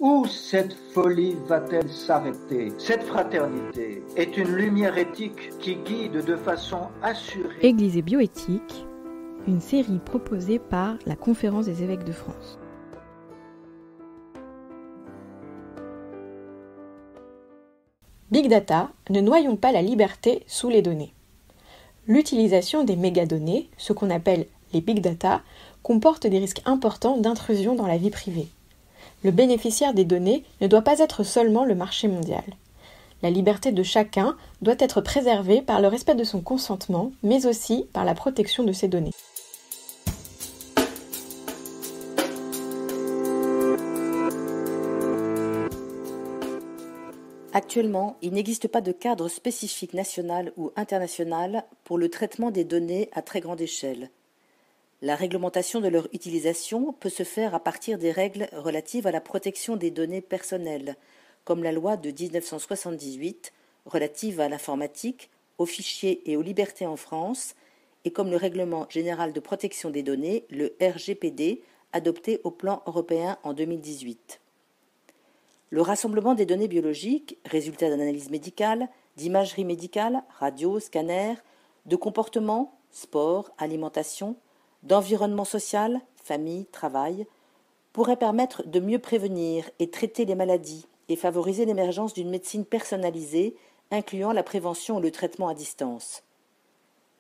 Où cette folie va-t-elle s'arrêter? Cette fraternité est une lumière éthique qui guide de façon assurée. Église et bioéthique, une série proposée par la Conférence des évêques de France. Big Data, ne noyons pas la liberté sous les données. L'utilisation des mégadonnées, ce qu'on appelle les Big Data, comporte des risques importants d'intrusion dans la vie privée. Le bénéficiaire des données ne doit pas être seulement le marché mondial. La liberté de chacun doit être préservée par le respect de son consentement, mais aussi par la protection de ses données. Actuellement, il n'existe pas de cadre spécifique national ou international pour le traitement des données à très grande échelle. La réglementation de leur utilisation peut se faire à partir des règles relatives à la protection des données personnelles, comme la loi de 1978 relative à l'informatique, aux fichiers et aux libertés en France, et comme le Règlement général de protection des données, le RGPD, adopté au plan européen en 2018. Le rassemblement des données biologiques, résultat d'analyses médicales, d'imagerie médicale, radio, scanner, de comportement, sport, alimentation, d'environnement social, famille, travail, pourrait permettre de mieux prévenir et traiter les maladies et favoriser l'émergence d'une médecine personnalisée, incluant la prévention et le traitement à distance.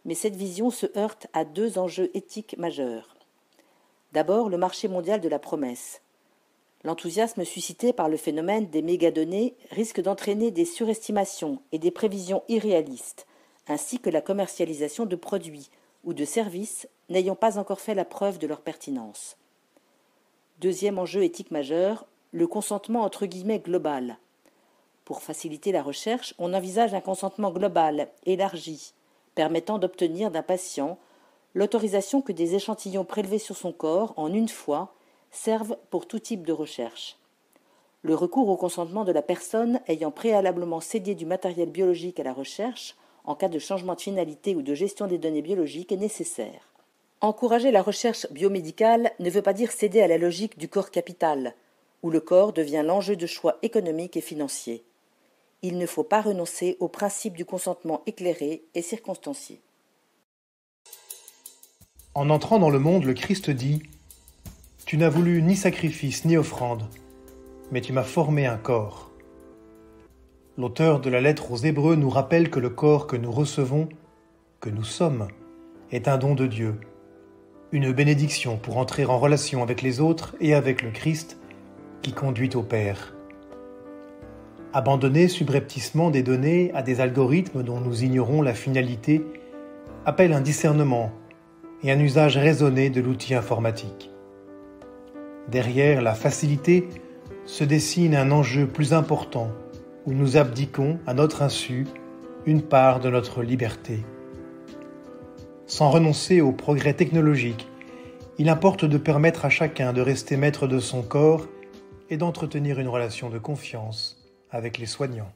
Mais cette vision se heurte à deux enjeux éthiques majeurs. D'abord, le marché mondial de la promesse. L'enthousiasme suscité par le phénomène des mégadonnées risque d'entraîner des surestimations et des prévisions irréalistes, ainsi que la commercialisation de produits ou de services n'ayant pas encore fait la preuve de leur pertinence. Deuxième enjeu éthique majeur, le consentement entre guillemets global. Pour faciliter la recherche, on envisage un consentement global, élargi, permettant d'obtenir d'un patient l'autorisation que des échantillons prélevés sur son corps en une fois servent pour tout type de recherche. Le recours au consentement de la personne ayant préalablement cédé du matériel biologique à la recherche, en cas de changement de finalité ou de gestion des données biologiques, est nécessaire. Encourager la recherche biomédicale ne veut pas dire céder à la logique du corps capital, où le corps devient l'enjeu de choix économiques et financiers. Il ne faut pas renoncer au principe du consentement éclairé et circonstancié. En entrant dans le monde, le Christ dit « Tu n'as voulu ni sacrifice ni offrande, mais tu m'as formé un corps. » L'auteur de la lettre aux Hébreux nous rappelle que le corps que nous recevons, que nous sommes, est un don de Dieu, une bénédiction pour entrer en relation avec les autres et avec le Christ qui conduit au Père. Abandonner subrepticement des données à des algorithmes dont nous ignorons la finalité appelle un discernement et un usage raisonné de l'outil informatique. Derrière la facilité se dessine un enjeu plus important où nous abdiquons, à notre insu, une part de notre liberté. Sans renoncer au progrès technologique, il importe de permettre à chacun de rester maître de son corps et d'entretenir une relation de confiance avec les soignants.